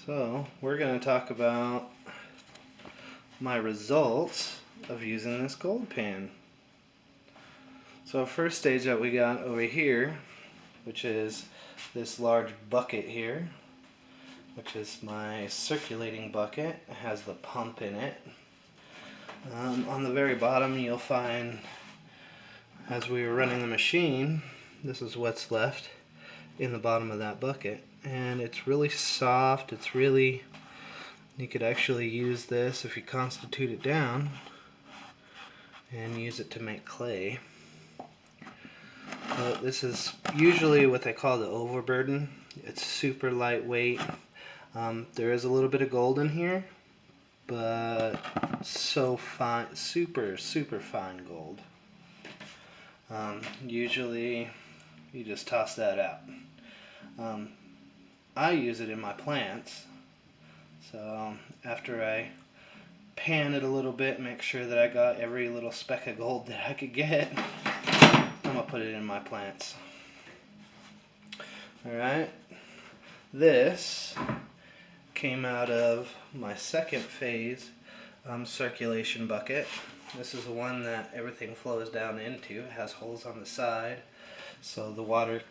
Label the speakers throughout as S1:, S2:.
S1: So we're going to talk about my results of using this gold pan. So first stage that we got over here, which is this large bucket here, which is my circulating bucket. It has the pump in it. On the very bottom you'll find, as we were running the machine, this is what's left in the bottom of that bucket. And it's really soft, you could actually use this if you constitute it down and use it to make clay. This is usually what they call the overburden. It's super lightweight. There is a little bit of gold in here, but so fine, super fine gold. Usually you just toss that out. I use it in my plants, so after I pan it a little bit, make sure that I got every little speck of gold that I could get, I'm going to put it in my plants. Alright, this came out of my second phase circulation bucket. This is the one that everything flows down into. It has holes on the side so the water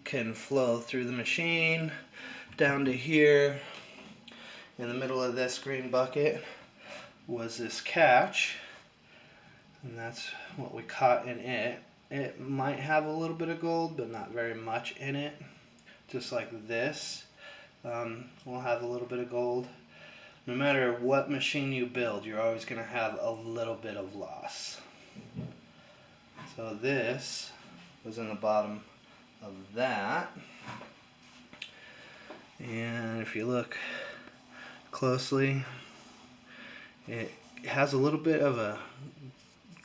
S1: can flow through the machine down to here. In the middle of this green bucket was this catch, and that's what we caught in it. It might have a little bit of gold, but not very much in it. Just like this will have a little bit of gold. No matter what machine you build, you're always going to have a little bit of loss. So this was in the bottom of that, and if you look closely, it has a little bit of a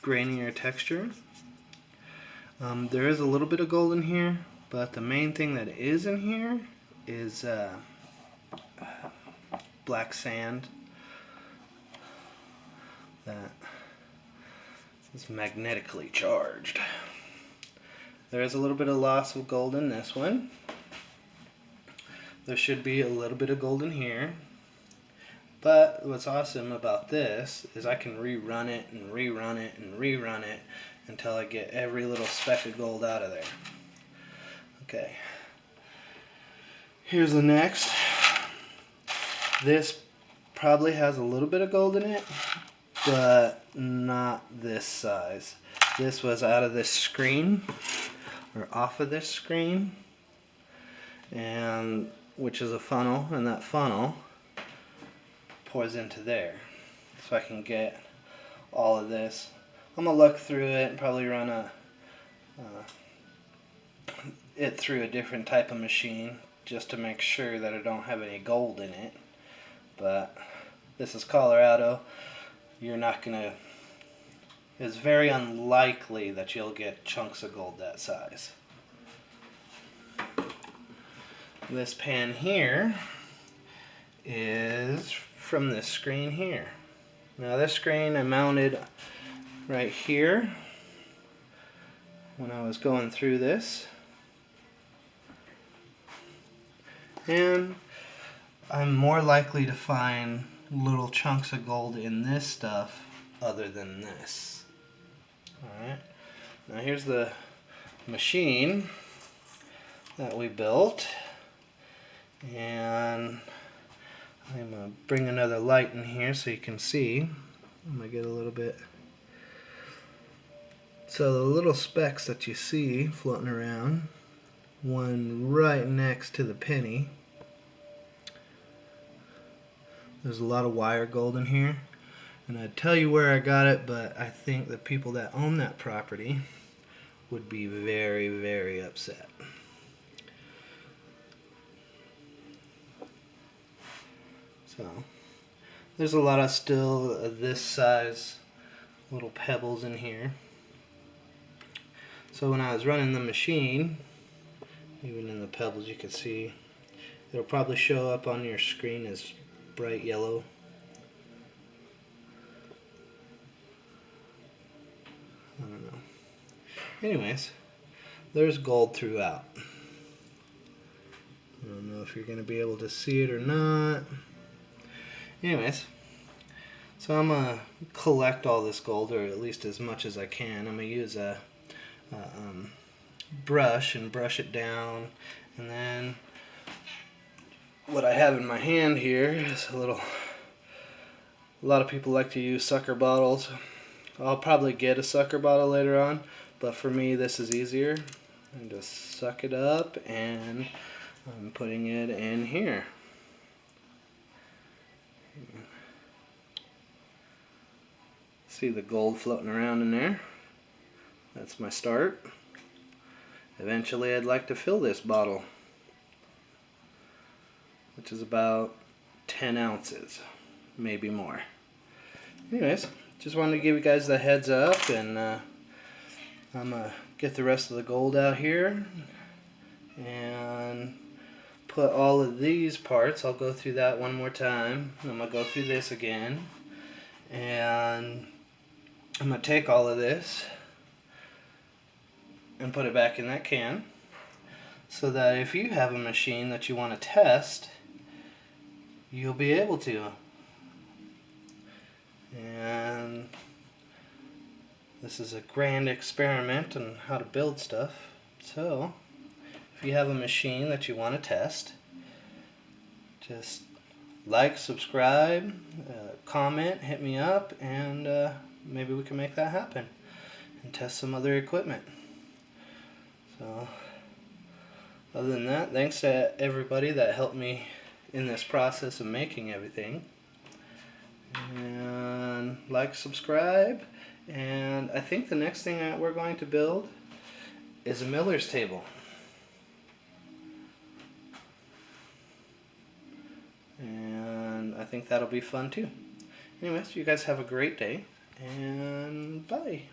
S1: grainier texture. There is a little bit of gold in here, but the main thing that is in here is black sand that is magnetically charged. There is a little bit of loss of gold in this one. There should be a little bit of gold in here. But what's awesome about this is I can rerun it and rerun it and rerun it until I get every little speck of gold out of there. Okay. Here's the next. This probably has a little bit of gold in it, but not this size. This was out of this screen, or off of this screen, and which is a funnel, and that funnel pours into there. So I can get all of this. I'm gonna look through it and probably run it through a different type of machine just to make sure that I don't have any gold in it. But this is Colorado. It's very unlikely that you'll get chunks of gold that size. This pan here is from this screen here. Now this screen I mounted right here when I was going through this, and I'm more likely to find little chunks of gold in this stuff other than this. Alright, now here's the machine that we built, and I'm going to bring another light in here so you can see. I'm going to get a little bit. So the little specks that you see floating around, one right next to the penny, there's a lot of wire gold in here. And I'd tell you where I got it, but I think the people that own that property would be very upset. So there's a lot of still this size little pebbles in here. So when I was running the machine, even in the pebbles you can see, it'll probably show up on your screen as bright yellow. I don't know. Anyways, there's gold throughout. I don't know if you're going to be able to see it or not. Anyways, so I'm going to collect all this gold, or at least as much as I can. I'm going to use a brush and brush it down, and then what I have in my hand here is a lot of people like to use sucker bottles. I'll probably get a sucker bottle later on, but for me this is easier. And just suck it up, and I'm putting it in here. See the gold floating around in there? That's my start. Eventually I'd like to fill this bottle, which is about 10 ounces, maybe more. Anyways, just wanted to give you guys the heads up, and I'm gonna get the rest of the gold out here and put all of these parts. I'll go through that one more time. I'm gonna go through this again, and I'm gonna take all of this and put it back in that can, so that if you have a machine that you want to test, you'll be able to. And this is a grand experiment on how to build stuff. So if you have a machine that you want to test, just like, subscribe, comment, hit me up, and maybe we can make that happen and test some other equipment. So other than that, thanks to everybody that helped me in this process of making everything. And like, subscribe, and I think the next thing that we're going to build is a miller's table. And I think that'll be fun too. Anyways, you guys have a great day, and bye.